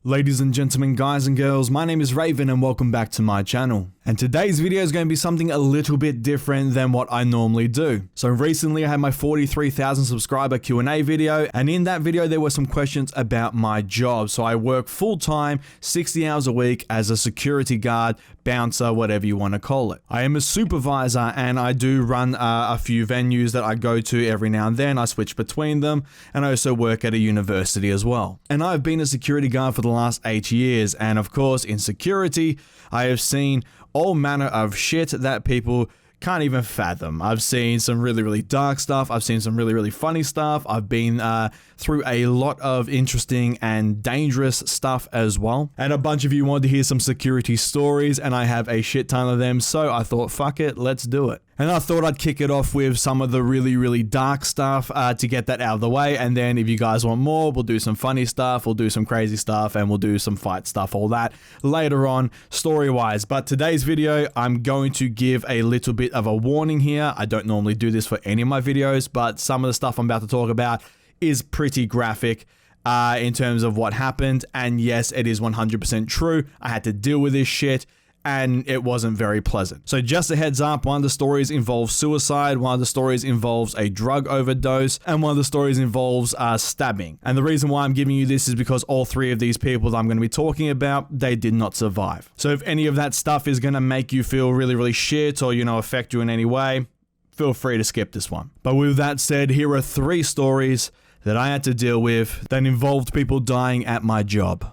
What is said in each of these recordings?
Ladies and gentlemen, guys and girls, my name is Reavyne and welcome back to my channel. And today's video is going to be something a little bit different than what I normally do. So recently I had my 43,000 subscriber Q&A video, and in that video there were some questions about my job. So I work full-time, 60 hours a week as a security guard, bouncer, whatever you want to call it. I am a supervisor and I do run a few venues that I go to every now and then. I switch between them, and I also work at a university as well. And I've been a security guard for the last 8 years, and of course in security I have seen all manner of shit that people can't even fathom. I've seen some really dark stuff. I've seen some really funny stuff. I've been through a lot of interesting and dangerous stuff as well. And a bunch of you wanted to hear some security stories, and I have a shit ton of them. So I thought, fuck it, let's do it. And I thought I'd kick it off with some of the really dark stuff to get that out of the way. And then if you guys want more, we'll do some funny stuff, we'll do some crazy stuff, and we'll do some fight stuff, all that later on story-wise. But today's video, I'm going to give a little bit of a warning here. I don't normally do this for any of my videos, but some of the stuff I'm about to talk about is pretty graphic in terms of what happened. And yes, it is 100% true. I had to deal with this shit, and it wasn't very pleasant. So just a heads up, one of the stories involves suicide, one of the stories involves a drug overdose, and one of the stories involves stabbing. And the reason why I'm giving you this is because all three of these people that I'm going to be talking about, they did not survive. So if any of that stuff is going to make you feel really shit or, affect you in any way, feel free to skip this one. But with that said, here are 3 stories that I had to deal with that involved people dying at my job.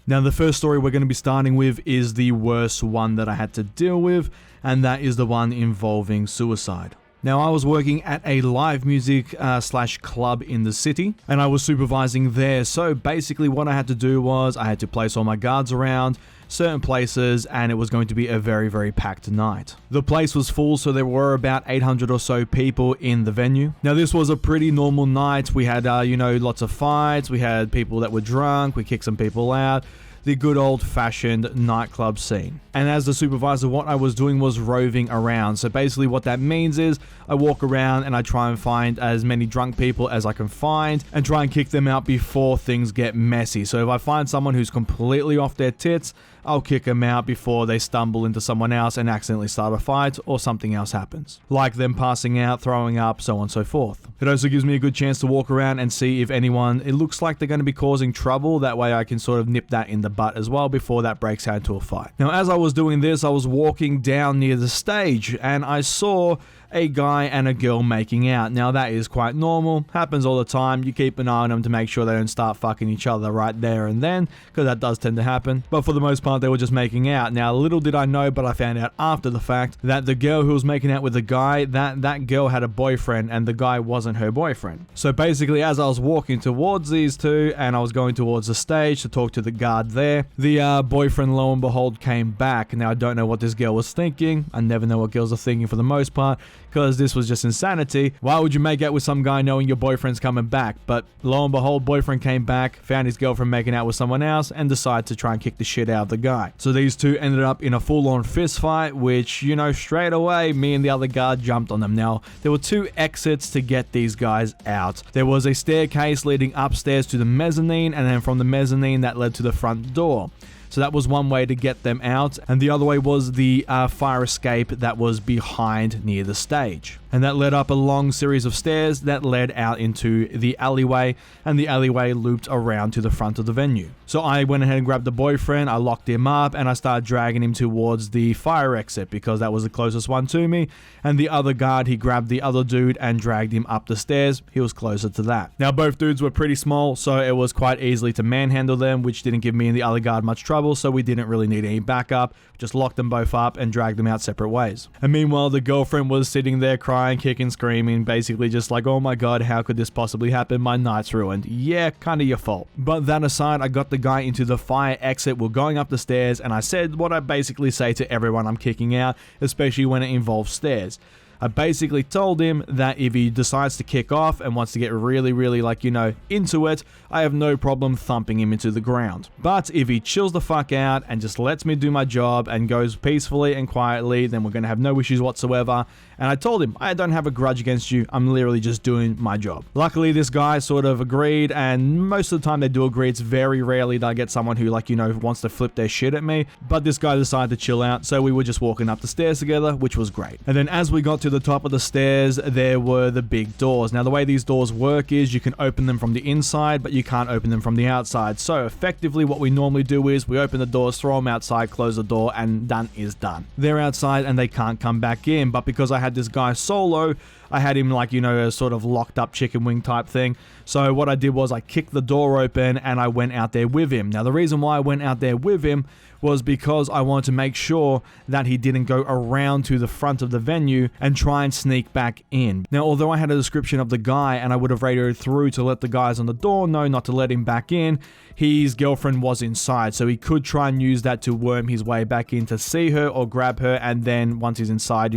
Now, the first story we're going to be starting with is the worst one that I had to deal with, and that is the one involving suicide. Now, I was working at a live music slash club in the city, and I was supervising there. So basically what I had to do was I had to place all my guards around certain places, and it was going to be a very packed night. The place was full, so there were about 800 or so people in the venue. Now, this was a pretty normal night. We had, lots of fights. We had people that were drunk. We kicked some people out. The good old-fashioned nightclub scene. And as the supervisor, what I was doing was roving around. So basically what that means is I walk around and I try and find as many drunk people as I can find and try and kick them out before things get messy. So if I find someone who's completely off their tits, I'll kick them out before they stumble into someone else and accidentally start a fight or something else happens. Like them passing out, throwing up, so on and so forth. It also gives me a good chance to walk around and see if anyone, it looks like they're going to be causing trouble. That way I can sort of nip that in the butt as well before that breaks out into a fight. Now, as I was doing this, I was walking down near the stage and I saw a guy and a girl making out. Now, that is quite normal, happens all the time. You keep an eye on them to make sure they don't start fucking each other right there and then, because that does tend to happen. But for the most part, they were just making out. Now, little did I know, but I found out after the fact that the girl who was making out with the guy, that girl had a boyfriend and the guy wasn't her boyfriend. So basically, as I was walking towards these two and I was going towards the stage to talk to the guard there, the boyfriend, lo and behold, came back. Now, I don't know what this girl was thinking. I never know what girls are thinking for the most part, because this was just insanity. Why would you make out with some guy knowing your boyfriend's coming back? But lo and behold, boyfriend came back, found his girlfriend making out with someone else, and decided to try and kick the shit out of the guy. So these two ended up in a full-on fist fight, which, straight away, me and the other guard jumped on them. Now, there were 2 exits to get these guys out. There was a staircase leading upstairs to the mezzanine, and then from the mezzanine that led to the front door. So that was one way to get them out, and the other way was the fire escape that was behind near the stage. And that led up a long series of stairs that led out into the alleyway, and the alleyway looped around to the front of the venue. So I went ahead and grabbed the boyfriend, I locked him up, and I started dragging him towards the fire exit because that was the closest one to me. And the other guard, he grabbed the other dude and dragged him up the stairs. He was closer to that. Now, both dudes were pretty small, so it was quite easily to manhandle them, which didn't give me and the other guard much trouble, so we didn't really need any backup. Just locked them both up and dragged them out separate ways. And meanwhile, the girlfriend was sitting there crying, kicking, screaming, basically just like, oh my god, how could this possibly happen? My night's ruined. Yeah, kind of your fault. But that aside, I got the guy into the fire exit. We're going up the stairs, and I said what I basically say to everyone I'm kicking out, especially when it involves stairs. I basically told him that if he decides to kick off and wants to get really like, into it, I have no problem thumping him into the ground. But if he chills the fuck out and just lets me do my job and goes peacefully and quietly, then we're going to have no issues whatsoever. And I told him, I don't have a grudge against you. I'm literally just doing my job. Luckily, this guy sort of agreed, and most of the time they do agree. It's very rarely that I get someone who, like, wants to flip their shit at me. But this guy decided to chill out, so we were just walking up the stairs together, which was great. And then as we got to the top of the stairs, there were the big doors. Now, the way these doors work is you can open them from the inside, but you can't open them from the outside. So effectively, what we normally do is we open the doors, throw them outside, close the door, and done is done. They're outside and they can't come back in. But because I had this guy solo, I had him like, a sort of locked up chicken wing type thing. So what I did was I kicked the door open and I went out there with him. Now, the reason why I went out there with him was because I wanted to make sure that he didn't go around to the front of the venue and try and sneak back in. Now, although I had a description of the guy and I would have radioed through to let the guys on the door know not to let him back in, his girlfriend was inside, so he could try and use that to worm his way back in to see her or grab her, and then once he's inside,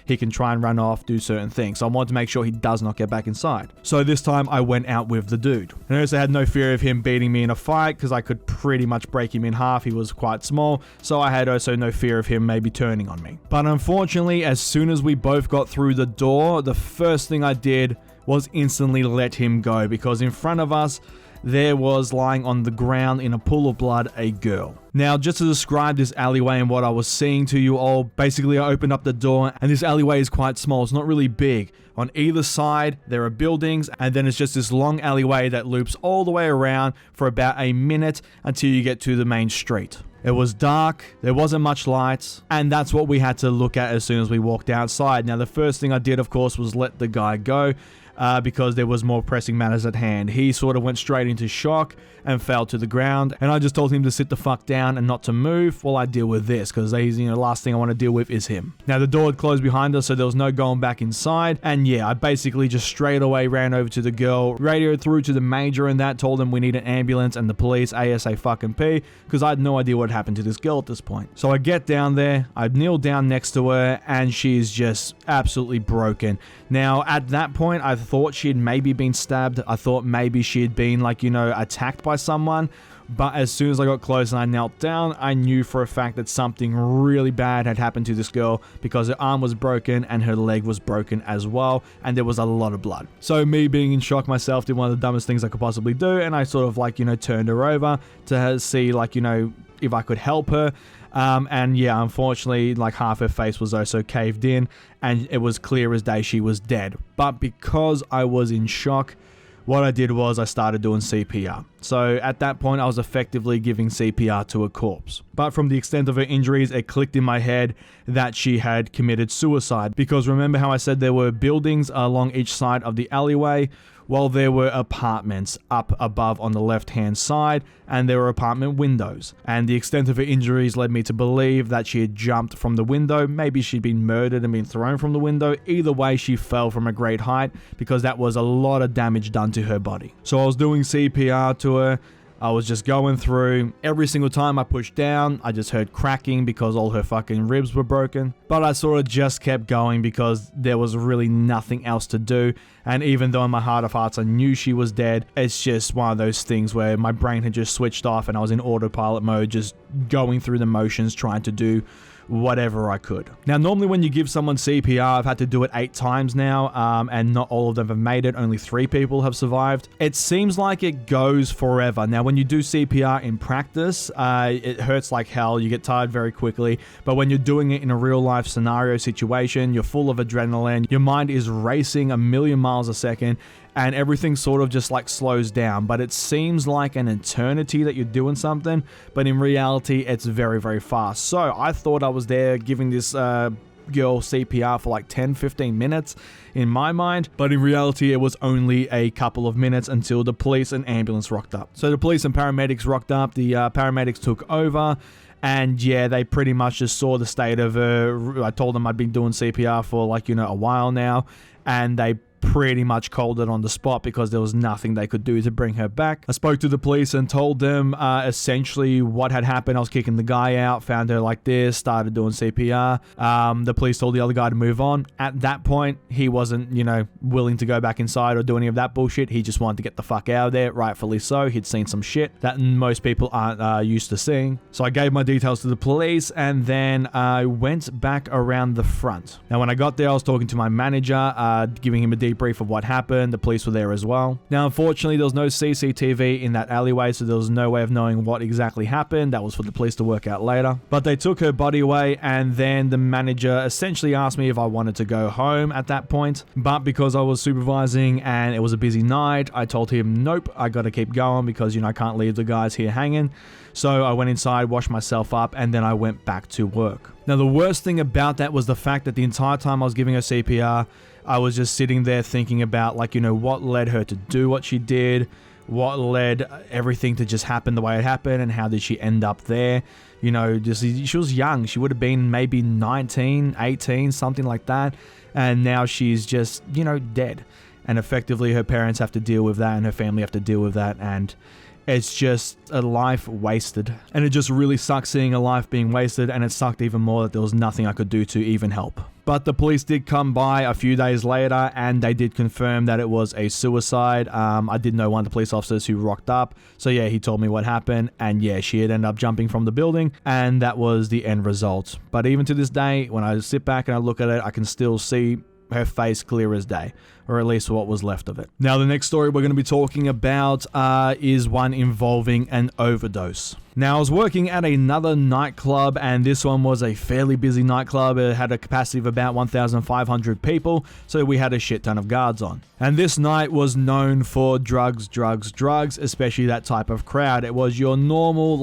he can try and run off, do certain things. So I wanted to make sure he does not get back inside. So this time I went out with the dude. And I also had no fear of him beating me in a fight because I could pretty much break him in half. He was quite small, so I had also no fear of him maybe turning on me. But unfortunately, as soon as we both got through the door, the first thing I did was instantly let him go, because in front of us, there was lying on the ground in a pool of blood a girl. Now, just to describe this alleyway and what I was seeing to you all, basically I opened up the door and this alleyway is quite small. It's not really big. On either side, there are buildings, and then it's just this long alleyway that loops all the way around for about a minute until you get to the main street. It was dark, there wasn't much light, and that's what we had to look at as soon as we walked outside. Now, the first thing I did, of course, was let the guy go. Because there was more pressing matters at hand. He sort of went straight into shock and fell to the ground, and I just told him to sit the fuck down and not to move while I deal with this, because he's, last thing I want to deal with is him. Now, the door had closed behind us, so there was no going back inside, and yeah, I basically just straight away ran over to the girl, radioed through to the major and that, told them we need an ambulance and the police ASAP, because I had no idea what happened to this girl at this point. So I get down there, I kneel down next to her, and she's just absolutely broken. Now, at that point, I thought she had maybe been stabbed. I thought maybe she had been attacked by someone. But as soon as I got close and I knelt down, I knew for a fact that something really bad had happened to this girl, because her arm was broken and her leg was broken as well, and there was a lot of blood. So me being in shock myself did one of the dumbest things I could possibly do, and I sort of turned her over to see if I could help her. And yeah, unfortunately, half her face was also caved in, and it was clear as day she was dead. But because I was in shock, what I did was I started doing CPR. So at that point, I was effectively giving CPR to a corpse. But from the extent of her injuries, it clicked in my head that she had committed suicide. Because remember how I said there were buildings along each side of the alleyway? Well, there were apartments up above on the left-hand side, and there were apartment windows. And the extent of her injuries led me to believe that she had jumped from the window. Maybe she'd been murdered and been thrown from the window. Either way, she fell from a great height, because that was a lot of damage done to her body. So I was doing CPR to her. I was just going through. Every single time I pushed down, I just heard cracking because all her fucking ribs were broken. But I sort of just kept going because there was really nothing else to do. And even though in my heart of hearts I knew she was dead, it's just one of those things where my brain had just switched off and I was in autopilot mode, just going through the motions, trying to do whatever I could. Now, normally when you give someone CPR, I've had to do it 8 times now, and not all of them have made it. Only 3 people have survived. It seems like it goes forever. Now, when you do CPR in practice, it hurts like hell. You get tired very quickly. But when you're doing it in a real life scenario situation, you're full of adrenaline. Your mind is racing a million miles a second, and everything sort of just slows down. But it seems like an eternity that you're doing something, but in reality, it's very, very fast. So I thought I was there giving this girl CPR for 10-15 minutes in my mind, but in reality, it was only a couple of minutes until the police and ambulance rocked up. So the police and paramedics rocked up. The paramedics took over. And yeah, they pretty much just saw the state of her. I told them I'd been doing CPR for a while now, and they pretty much called it on the spot because there was nothing they could do to bring her back. I spoke to the police and told them essentially what had happened. I was kicking the guy out, found her like this, started doing CPR. The police told the other guy to move on. At that point, he wasn't, willing to go back inside or do any of that bullshit. He just wanted to get the fuck out of there, rightfully so. He'd seen some shit that most people aren't used to seeing. So I gave my details to the police and then I went back around the front. Now, when I got there, I was talking to my manager, giving him a debrief of what happened. The police were there as well. Now, unfortunately, there was no CCTV in that alleyway, so there was no way of knowing what exactly happened. That was for the police to work out later. But they took her body away, and then the manager essentially asked me if I wanted to go home at that point. But because I was supervising and it was a busy night, I told him, nope, I gotta keep going because, I can't leave the guys here hanging. So I went inside, washed myself up, and then I went back to work. Now, the worst thing about that was the fact that the entire time I was giving her CPR, I was just sitting there thinking about, what led her to do what she did, what led everything to just happen the way it happened, and how did she end up there. She was young. She would have been maybe 19, 18, something like that. And now she's just, dead. And effectively her parents have to deal with that and her family have to deal with that. And it's just a life wasted. And it just really sucks seeing a life being wasted. And it sucked even more that there was nothing I could do to even help. But the police did come by a few days later and they did confirm that it was a suicide. I did know one of the police officers who rocked up. So yeah, he told me what happened. And yeah, she had ended up jumping from the building and that was the end result. But even to this day, when I sit back and I look at it, I can still see her face clear as day, or at least what was left of it. Now, the next story we're going to be talking about is one involving an overdose. Now, I was working at another nightclub, and this one was a fairly busy nightclub. It had a capacity of about 1,500 people, so we had a shit ton of guards on. And this night was known for drugs, especially that type of crowd. It was your normal,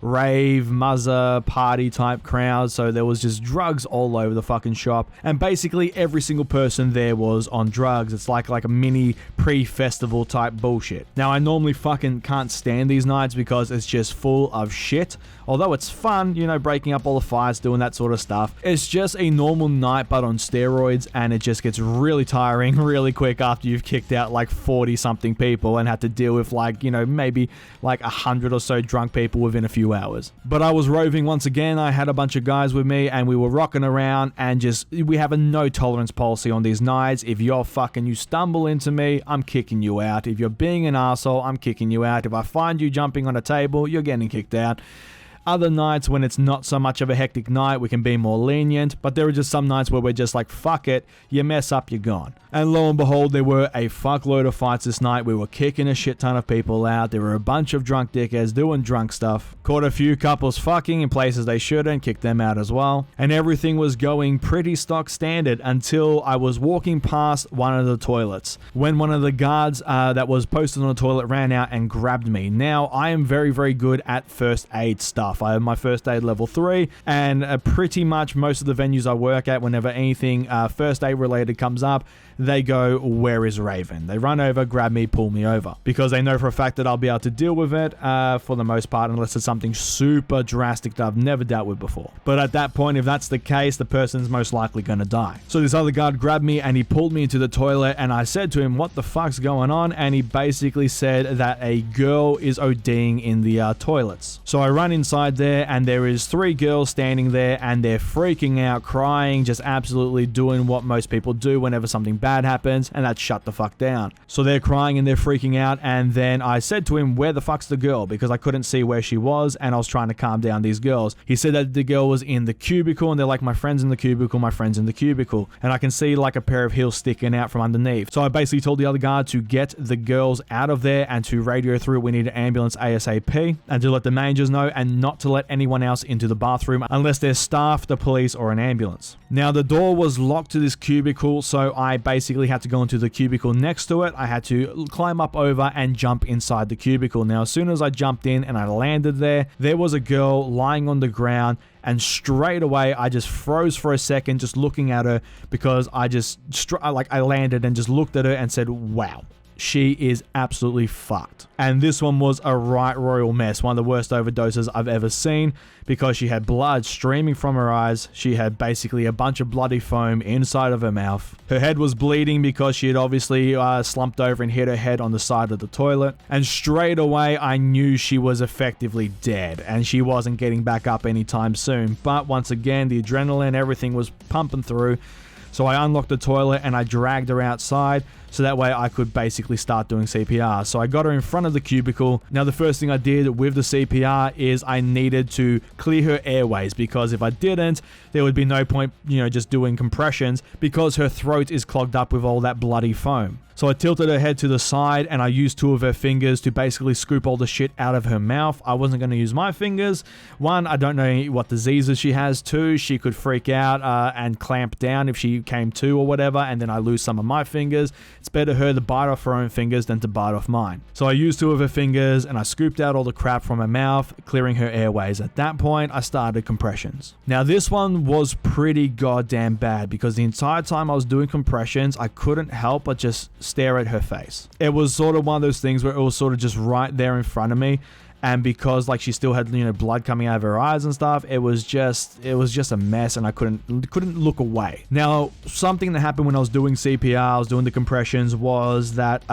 rave, muzzer, party type crowd, so there was just drugs all over the fucking shop, and basically every single person there was on drugs. It's like a mini pre-festival type bullshit. Now, I normally fucking can't stand these nights because it's just full of shit. Although it's fun, breaking up all the fights, doing that sort of stuff. It's just a normal night, but on steroids, and it just gets really tiring really quick after you've kicked out 40 something people and had to deal with maybe 100 or so drunk people within a few hours. But I was roving once again. I had a bunch of guys with me and we were rocking around and we have a no tolerance policy on these nights. If you stumble into me, I'm kicking you out. If you're being an asshole, I'm kicking you out. If I find you jumping on a table, you're getting kicked out. Other nights when it's not so much of a hectic night, we can be more lenient, but there are just some nights where we're just like, fuck it, you mess up, you're gone. And lo and behold, there were a fuckload of fights this night. We were kicking a shit ton of people out. There were a bunch of drunk dickheads doing drunk stuff. Caught a few couples fucking in places they shouldn't, kicked them out as well. And everything was going pretty stock standard until I was walking past one of the toilets, when one of the guards that was posted on the toilet ran out and grabbed me. Now, I am very, very good at first aid stuff. I have my first aid level 3, and pretty much most of the venues I work at, whenever anything first aid related comes up, they go, where is Reavyne? They run over, grab me, pull me over, because they know for a fact that I'll be able to deal with it for the most part, unless it's something super drastic that I've never dealt with before. But at that point, if that's the case, the person's most likely going to die. So this other guard grabbed me and he pulled me into the toilet, and I said to him, what the fuck's going on? And he basically said that a girl is ODing in the toilets. So I run inside there, and there is 3 girls standing there, and they're freaking out, crying, just absolutely doing what most people do whenever something bad happens, and that's shut the fuck down. So they're crying and they're freaking out, and then I said to him, where the fuck's the girl? Because I couldn't see where she was, and I was trying to calm down these girls. He said that the girl was in the cubicle, and they're like, my friend's in the cubicle, my friend's in the cubicle. And I can see like a pair of heels sticking out from underneath. So I basically told the other guard to get the girls out of there and to radio through, we need an ambulance ASAP, and to let the managers know, and not to let anyone else into the bathroom unless there's staff, the police, or an ambulance. Now, the door was locked to this cubicle, so I basically had to go into the cubicle next to it. I had to climb up over and jump inside the cubicle. Now, as soon as I jumped in and I landed there, there was a girl lying on the ground, and straight away I just froze for a second just looking at her, because I landed and just looked at her and said, wow. she is absolutely fucked. And this one was a right royal mess, one of the worst overdoses I've ever seen, because she had blood streaming from her eyes. She had basically a bunch of bloody foam inside of her mouth. Her head was bleeding because she had obviously slumped over and hit her head on the side of the toilet. And straight away, I knew she was effectively dead and she wasn't getting back up anytime soon. But once again, the adrenaline, everything was pumping through. So I unlocked the toilet and I dragged her outside so that way I could basically start doing CPR. So I got her in front of the cubicle. Now the first thing I did with the CPR is I needed to clear her airways, because if I didn't, there would be no point, just doing compressions, because her throat is clogged up with all that bloody foam. So I tilted her head to the side and I used 2 of her fingers to basically scoop all the shit out of her mouth. I wasn't going to use my fingers. 1, I don't know what diseases she has. 2, she could freak out and clamp down if she came to or whatever, and then I lose some of my fingers. It's better her to bite off her own fingers than to bite off mine. So I used 2 of her fingers and I scooped out all the crap from her mouth, clearing her airways. At that point, I started compressions. Now this one was pretty goddamn bad, because the entire time I was doing compressions, I couldn't help but just stare at her face. It was sort of one of those things where it was sort of just right there in front of me. And because she still had blood coming out of her eyes and stuff, it was just a mess, and I couldn't look away. Now, something that happened when I was doing CPR, I was doing the compressions, was that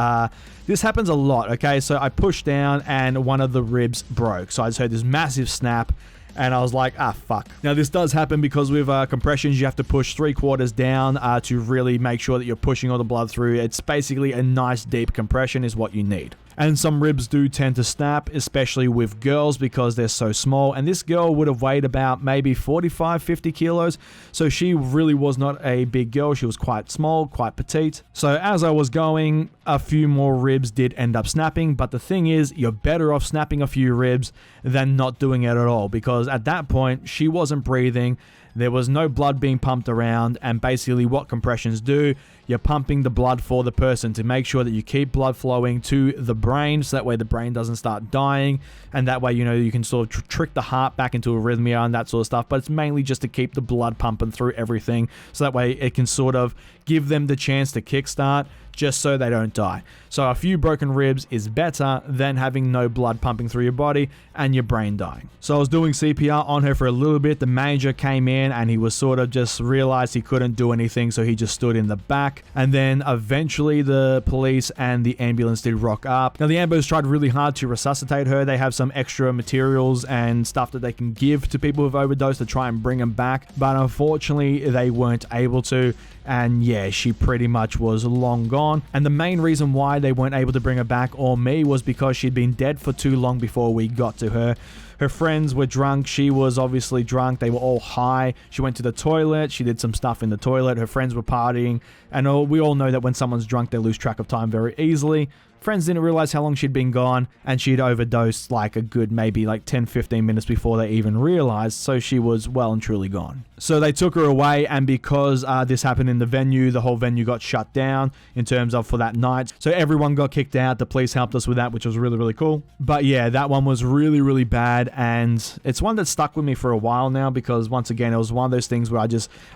this happens a lot. Okay, so I pushed down and one of the ribs broke. So I just heard this massive snap. And I was like, fuck. Now, this does happen because with compressions, you have to push 3/4 down to really make sure that you're pushing all the blood through. It's basically a nice deep compression is what you need. And some ribs do tend to snap, especially with girls, because they're so small. And this girl would have weighed about maybe 45, 50 kilos. So she really was not a big girl. She was quite small, quite petite. So as I was going, a few more ribs did end up snapping. But the thing is, you're better off snapping a few ribs than not doing it at all, because at that point, she wasn't breathing. There was no blood being pumped around, and basically what compressions do, you're pumping the blood for the person to make sure that you keep blood flowing to the brain, so that way the brain doesn't start dying, and that way, you can sort of trick the heart back into arrhythmia and that sort of stuff, but it's mainly just to keep the blood pumping through everything, so that way it can sort of give them the chance to kickstart, just so they don't die. So a few broken ribs is better than having no blood pumping through your body and your brain dying. So I was doing CPR on her for a little bit. The manager came in and he was sort of just realized he couldn't do anything, so he just stood in the back. And then eventually the police and the ambulance did rock up. Now the ambulance tried really hard to resuscitate her. They have some extra materials and stuff that they can give to people with overdose to try and bring them back, but unfortunately they weren't able to. And yeah, she pretty much was long gone. And the main reason why they weren't able to bring her back, or me, was because she'd been dead for too long before we got to her. Her friends were drunk. She was obviously drunk. They were all high. She went to the toilet. She did some stuff in the toilet. Her friends were partying. And we all know that when someone's drunk, they lose track of time very easily. Friends didn't realize how long she'd been gone, and she'd overdosed like a good maybe 10-15 minutes before they even realized, so she was well and truly gone. So they took her away, and because this happened in the venue, the whole venue got shut down in terms of for that night. So everyone got kicked out. The police helped us with that, which was really, really cool. But yeah, that one was really, really bad, and it's one that stuck with me for a while now, because once again, it was one of those things where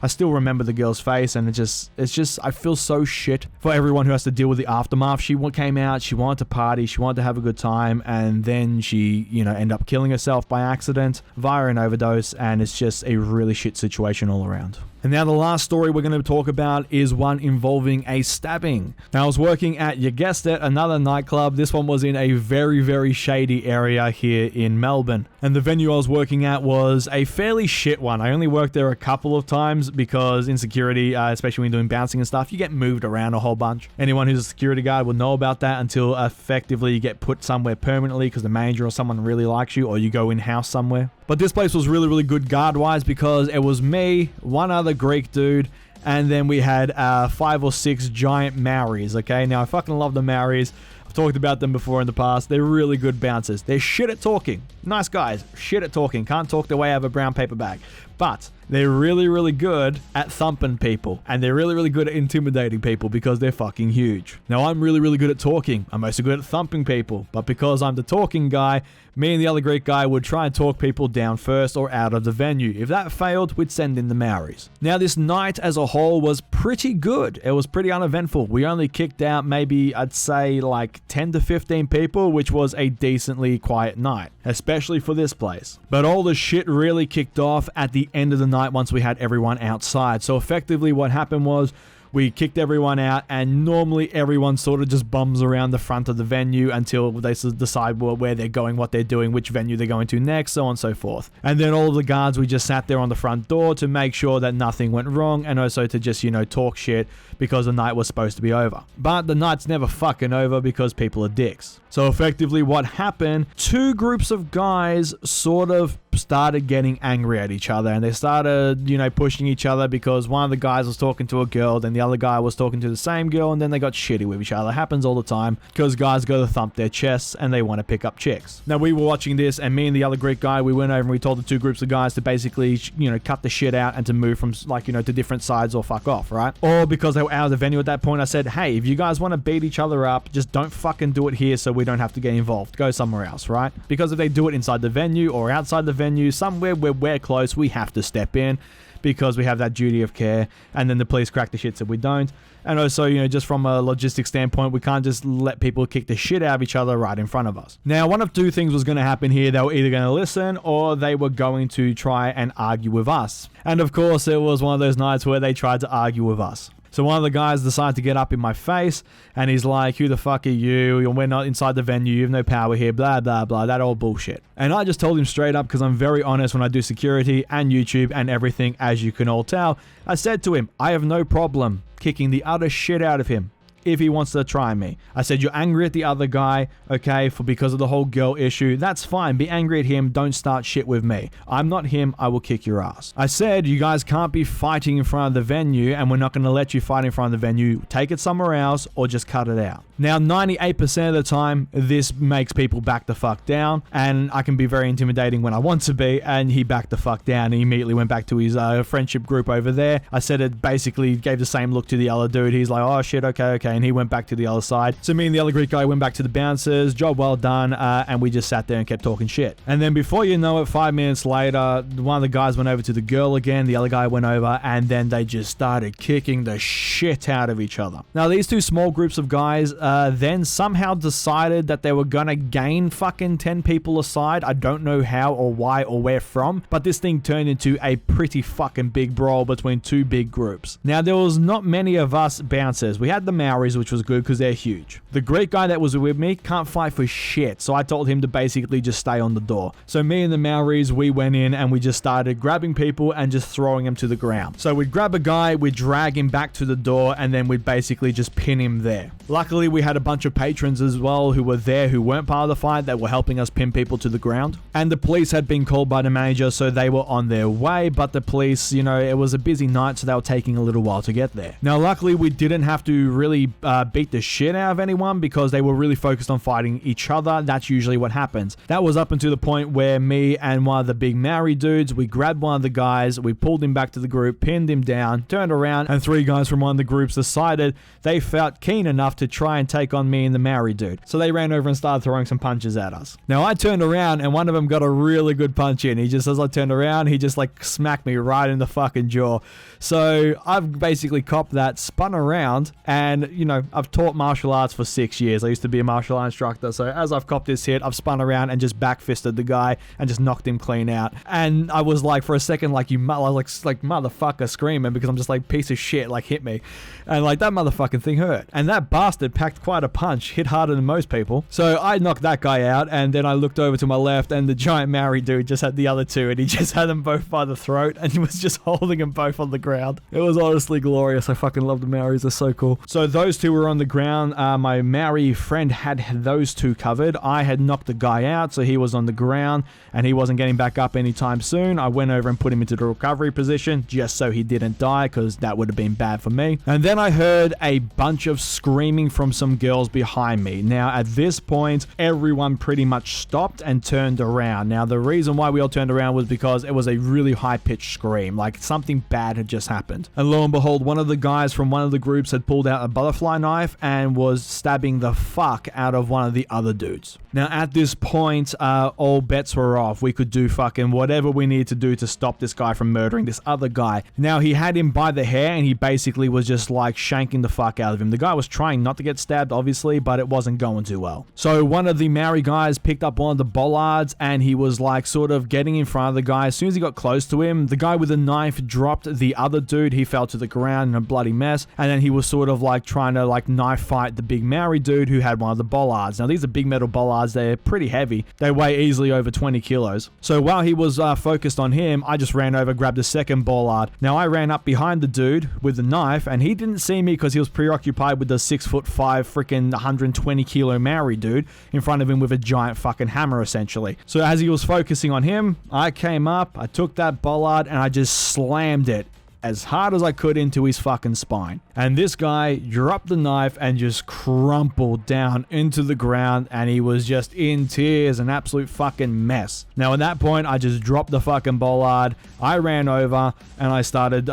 I still remember the girl's face, and it's just I feel so shit for everyone who has to deal with the aftermath. She came out, she wanted to party, she wanted to have a good time, and then she, ended up killing herself by accident via an overdose, and it's just a really shit situation all around. And now the last story we're going to talk about is one involving a stabbing. Now I was working at, you guessed it, another nightclub. This one was in a very, very shady area here in Melbourne. And the venue I was working at was a fairly shit one. I only worked there a couple of times because in security, especially when you're doing bouncing and stuff, you get moved around a whole bunch. Anyone who's a security guard will know about that until effectively you get put somewhere permanently because the manager or someone really likes you, or you go in-house somewhere. But this place was really, really good guard-wise because it was me, one other Greek dude, and then we had 5 or 6 giant Maoris, okay? Now, I fucking love the Maoris. I've talked about them before in the past. They're really good bouncers. They're shit at talking. Nice guys, shit at talking. Can't talk their way out of a brown paper bag. But They're really, really good at thumping people, and they're really, really good at intimidating people because they're fucking huge. Now, I'm really, really good at talking. I'm also good at thumping people, but because I'm the talking guy, me and the other Greek guy would try and talk people down first or out of the venue. If that failed, we'd send in the Maoris. Now, this night as a whole was pretty good. It was pretty uneventful. We only kicked out maybe, I'd say, like 10 to 15 people, which was a decently quiet night, especially for this place. But all the shit really kicked off at the end of the night once we had everyone outside. So effectively what happened was we kicked everyone out, and normally everyone sort of just bums around the front of the venue until they decide where they're going, what they're doing, which venue they're going to next, so on and so forth. And then all of the guards, we just sat there on the front door to make sure that nothing went wrong, and also to just, talk shit because the night was supposed to be over. But the night's never fucking over because people are dicks. So effectively what happened, two groups of guys sort of started getting angry at each other, and they started, pushing each other because one of the guys was talking to a girl, then the other guy was talking to the same girl, and then they got shitty with each other. It happens all the time because guys go to thump their chests and they want to pick up chicks. Now, we were watching this, and me and the other Greek guy, we went over and we told the two groups of guys to basically, cut the shit out and to move from, to different sides or fuck off, right? Or because they were out of the venue at that point, I said, hey, if you guys want to beat each other up, just don't fucking do it here so we don't have to get involved. Go somewhere else, right? Because if they do it inside the venue or outside the venue, somewhere where we're close, we have to step in because we have that duty of care, and then the police crack the shit if we don't. And also, just from a logistics standpoint, we can't just let people kick the shit out of each other right in front of us. Now, one of two things was going to happen here. They were either going to listen or they were going to try and argue with us. And of course, it was one of those nights where they tried to argue with us. So one of the guys decided to get up in my face, and he's like, who the fuck are you? We're not inside the venue. You have no power here, blah, blah, blah. That all bullshit. And I just told him straight up, because I'm very honest when I do security and YouTube and everything, as you can all tell. I said to him, I have no problem kicking the utter shit out of him if he wants to try me. I said, you're angry at the other guy, okay, because of the whole girl issue. That's fine. Be angry at him. Don't start shit with me. I'm not him. I will kick your ass. I said, you guys can't be fighting in front of the venue, and we're not going to let you fight in front of the venue. Take it somewhere else or just cut it out. Now, 98% of the time, this makes people back the fuck down, and I can be very intimidating when I want to be, and he backed the fuck down. He immediately went back to his friendship group over there. I said it basically gave the same look to the other dude. He's like, oh shit, okay, and he went back to the other side. So me and the other Greek guy went back to the bouncers, job well done, and we just sat there and kept talking shit. And then before you know it, 5 minutes later, one of the guys went over to the girl again, the other guy went over, and then they just started kicking the shit out of each other. Now, these two small groups of guys then somehow decided that they were gonna gain fucking 10 people aside. I don't know how or why or where from, but this thing turned into a pretty fucking big brawl between two big groups. Now, there was not many of us bouncers. We had the Maoris, which was good because they're huge. The Greek guy that was with me can't fight for shit, so I told him to basically just stay on the door. So me and the Maoris, we went in and we just started grabbing people and just throwing them to the ground. So we'd grab a guy, we'd drag him back to the door, and then we'd basically just pin him there. Luckily, we had a bunch of patrons as well who were there who weren't part of the fight that were helping us pin people to the ground. And the police had been called by the manager, so they were on their way, but the police, it was a busy night, so they were taking a little while to get there. Now, luckily, we didn't have to really beat the shit out of anyone because they were really focused on fighting each other. That's usually what happens. That was up until the point where me and one of the big Maori dudes, we grabbed one of the guys, we pulled him back to the group, pinned him down, turned around, and 3 guys from one of the groups decided they felt keen enough to try and take on me and the Maori dude. So they ran over and started throwing some punches at us. Now, I turned around and one of them got a really good punch in. He just, as I turned around, he just smacked me right in the fucking jaw. So I've basically copped that, spun around, and I've taught martial arts for 6 years. I used to be a martial arts instructor. So as I've copped this hit, I've spun around and just back-fisted the guy and just knocked him clean out. And I was like, for a second, like motherfucker screaming because I'm just like, piece of shit, hit me. And that motherfucking thing hurt. And that bastard packed quite a punch, hit harder than most people. So I knocked that guy out, and then I looked over to my left, and the giant Maori dude just had the other two, and he just had them both by the throat, and he was just holding them both on the ground. It was honestly glorious. I fucking love the Maoris. They're so cool. So those those two were on the ground. My Maori friend had those two covered. I had knocked the guy out, so he was on the ground and he wasn't getting back up anytime soon. I went over and put him into the recovery position just so he didn't die, because that would have been bad for me. And then I heard a bunch of screaming from some girls behind me. Now at this point, everyone pretty much stopped and turned around. Now the reason why we all turned around was because it was a really high-pitched scream, like something bad had just happened. And lo and behold, one of the guys from one of the groups had pulled out a butterfly knife and was stabbing the fuck out of one of the other dudes. Now at this point, all bets were off. We could do fucking whatever we needed to do to stop this guy from murdering this other guy. Now he had him by the hair and he basically was just like shanking the fuck out of him. The guy was trying not to get stabbed, obviously, but it wasn't going too well. So one of the Maori guys picked up one of the bollards and he was like sort of getting in front of the guy. As soon as he got close to him, the guy with the knife dropped the other dude. He fell to the ground in a bloody mess, and then he was sort of like trying to like knife fight the big Maori dude who had one of the bollards. Now these are big metal bollards. They're pretty heavy. They weigh easily over 20 kilos. So while he was focused on him, I just ran over, grabbed a second bollard. Now I ran up behind the dude with the knife and he didn't see me because he was preoccupied with the 6'5" freaking 120 kilo Maori dude in front of him with a giant fucking hammer essentially. So as he was focusing on him, I came up, I took that bollard and I just slammed it as hard as I could into his fucking spine. And this guy dropped the knife and just crumpled down into the ground, and he was just in tears, an absolute fucking mess. Now at that point, I just dropped the fucking bollard, I ran over, and I started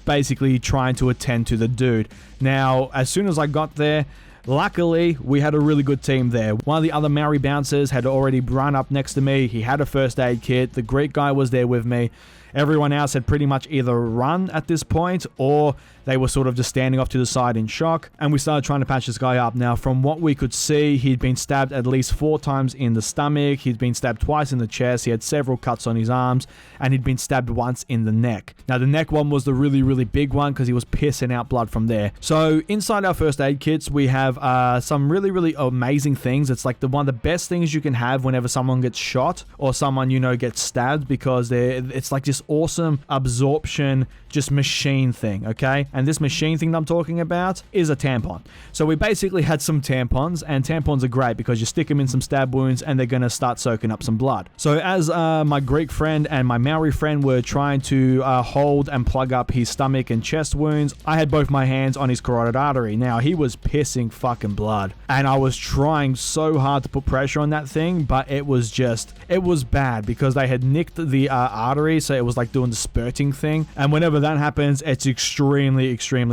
basically trying to attend to the dude. Now, as soon as I got there, luckily, we had a really good team there. One of the other Maori bouncers had already run up next to me. He had a first aid kit. The Greek guy was there with me. Everyone else had pretty much either run at this point or they were sort of just standing off to the side in shock, and we started trying to patch this guy up. Now, from what we could see, he'd been stabbed at least 4 times in the stomach, he'd been stabbed twice in the chest, he had several cuts on his arms, and he'd been stabbed once in the neck. Now, the neck one was the really, really big one because he was pissing out blood from there. So, inside our first aid kits, we have some really, really amazing things. It's like one of the best things you can have whenever someone gets shot or someone, you know, gets stabbed, because it's like this awesome absorption, just machine thing, okay? And this machine thing that I'm talking about is a tampon. So we basically had some tampons, and tampons are great because you stick them in some stab wounds and they're going to start soaking up some blood. So as my Greek friend and my Maori friend were trying to hold and plug up his stomach and chest wounds, I had both my hands on his carotid artery. Now, he was pissing fucking blood, and I was trying so hard to put pressure on that thing, but it was bad because they had nicked the artery, so it was like doing the spurting thing, and whenever that happens, it's extremely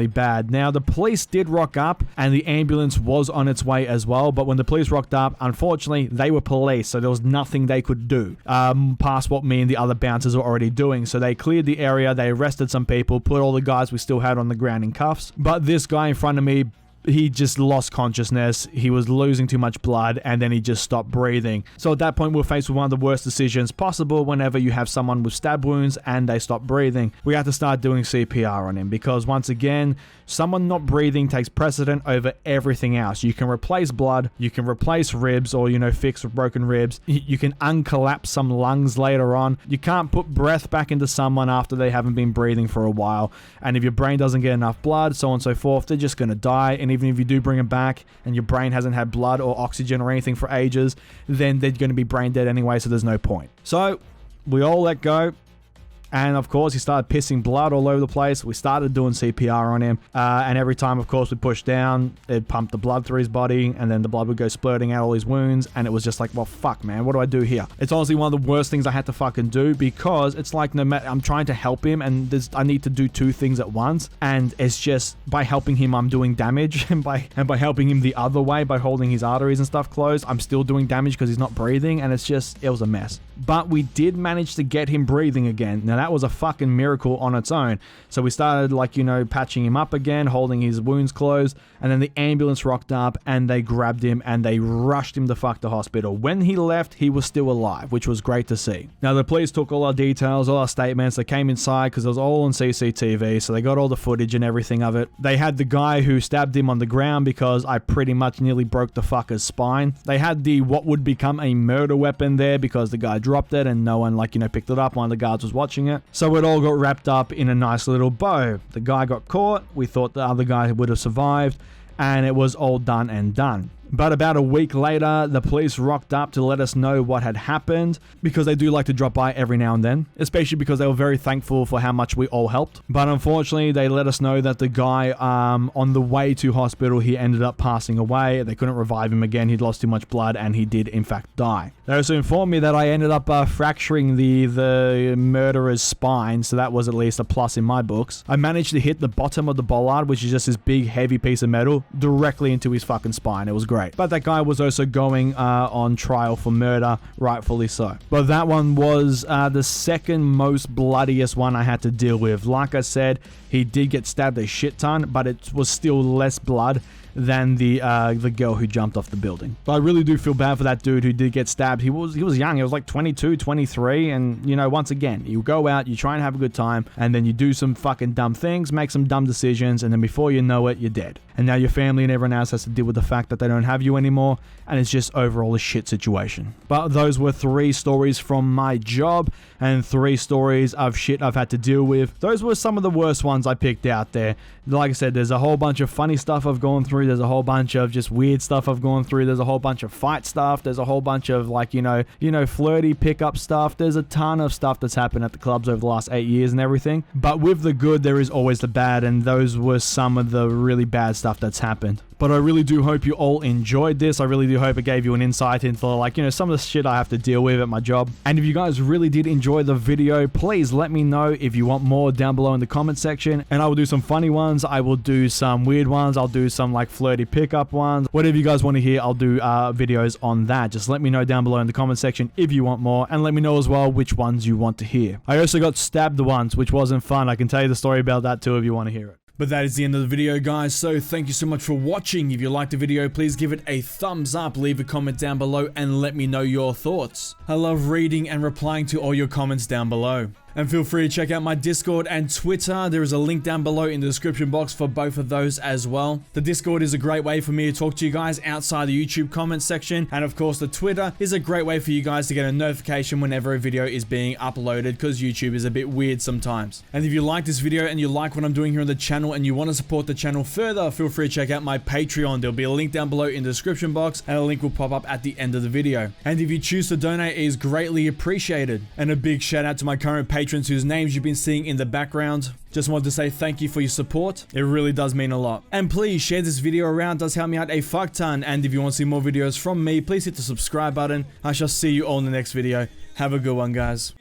bad. Now, the police did rock up and the ambulance was on its way as well, but when the police rocked up, unfortunately, they were police, so there was nothing they could do past what me and the other bouncers were already doing. So they cleared the area, they arrested some people, put all the guys we still had on the ground in cuffs, but this guy in front of me, he just lost consciousness, he was losing too much blood, and then he just stopped breathing. So at that point, we were faced with one of the worst decisions possible whenever you have someone with stab wounds and they stop breathing. We had to start doing CPR on him because, once again, someone not breathing takes precedent over everything else. You can replace blood, you can replace ribs, or, you know, fix broken ribs. You can uncollapse some lungs later on. You can't put breath back into someone after they haven't been breathing for a while. And if your brain doesn't get enough blood, so on and so forth, they're just going to die. And even if you do bring them back and your brain hasn't had blood or oxygen or anything for ages, then they're going to be brain dead anyway, so there's no point. So we all let go. And of course, he started pissing blood all over the place. We started doing CPR on him. And every time, of course, we pushed down, it pumped the blood through his body. And then the blood would go splurting out all his wounds. And it was just like, well, fuck, man, what do I do here? It's honestly one of the worst things I had to fucking do, because it's like, no matter, I'm trying to help him and I need to do 2 things at once. And it's just, by helping him, I'm doing damage. And by helping him the other way, by holding his arteries and stuff closed, I'm still doing damage because he's not breathing. And it was a mess. But we did manage to get him breathing again. Now, that was a fucking miracle on its own. So we started, like, you know, patching him up again, holding his wounds closed, and then the ambulance rocked up and they grabbed him and they rushed him the fuck to hospital. When he left, he was still alive, which was great to see. Now, the police took all our details, all our statements. They came inside because it was all on CCTV, so they got all the footage and everything of it. They had the guy who stabbed him on the ground because I pretty much nearly broke the fucker's spine. They had the what would become a murder weapon there because the guy dropped it and no one, like, you know, picked it up. One of the guards was watching it. So it all got wrapped up in a nice little bow. The guy got caught. We thought the other guy would have survived. and it was all done and done. But about a week later, the police rocked up to let us know what had happened, because they do like to drop by every now and then, especially because they were very thankful for how much we all helped. But unfortunately, they let us know that the guy on the way to hospital, he ended up passing away. They couldn't revive him again. He'd lost too much blood, and he did in fact die. They also informed me that I ended up fracturing the murderer's spine, so that was at least a plus in my books. I managed to hit the bottom of the bollard, which is just this big heavy piece of metal, directly into his fucking spine. It was great. But that guy was also going on trial for murder, rightfully so. But that one was the second most bloodiest one I had to deal with. Like I said, he did get stabbed a shit ton, but it was still less blood than the girl who jumped off the building. But I really do feel bad for that dude who did get stabbed. He was young. He was like 22, 23. And, you know, once again, you go out, you try and have a good time, and then you do some fucking dumb things, make some dumb decisions, and then before you know it, you're dead. And now your family and everyone else has to deal with the fact that they don't have you anymore, and it's just overall a shit situation. But those were 3 stories from my job, and 3 stories of shit I've had to deal with. Those were some of the worst ones I picked out there. Like I said, there's a whole bunch of funny stuff I've gone through. There's a whole bunch of just weird stuff I've gone through. There's a whole bunch of fight stuff. There's a whole bunch of like, you know, flirty pickup stuff. There's a ton of stuff that's happened at the clubs over the last 8 years and everything. But with the good, there is always the bad, and those were some of the really bad stuff that's happened. But I really do hope you all enjoyed this. I really do hope it gave you an insight into, like, you know, some of the shit I have to deal with at my job. And if you guys really did enjoy the video, please let me know if you want more down below in the comment section. And I will do some funny ones. I will do some weird ones. I'll do some like flirty pickup ones. Whatever you guys want to hear, I'll do videos on that. Just let me know down below in the comment section if you want more. And let me know as well which ones you want to hear. I also got stabbed once, which wasn't fun. I can tell you the story about that too if you want to hear it. But that is the end of the video, guys, so thank you so much for watching. If you liked the video, please give it a thumbs up, leave a comment down below, and let me know your thoughts. I love reading and replying to all your comments down below. And feel free to check out my Discord and Twitter. There is a link down below in the description box for both of those as well. The Discord is a great way for me to talk to you guys outside the YouTube comment section. And of course, the Twitter is a great way for you guys to get a notification whenever a video is being uploaded, because YouTube is a bit weird sometimes. And if you like this video and you like what I'm doing here on the channel and you want to support the channel further, feel free to check out my Patreon. There'll be a link down below in the description box, and a link will pop up at the end of the video. And if you choose to donate, it is greatly appreciated. And a big shout out to my current patrons whose names you've been seeing in the background. Just wanted to say thank you for your support. It really does mean a lot. And please share this video around. It does help me out a fuck ton. And if you want to see more videos from me, please hit the subscribe button. I shall see you all in the next video. Have a good one, guys.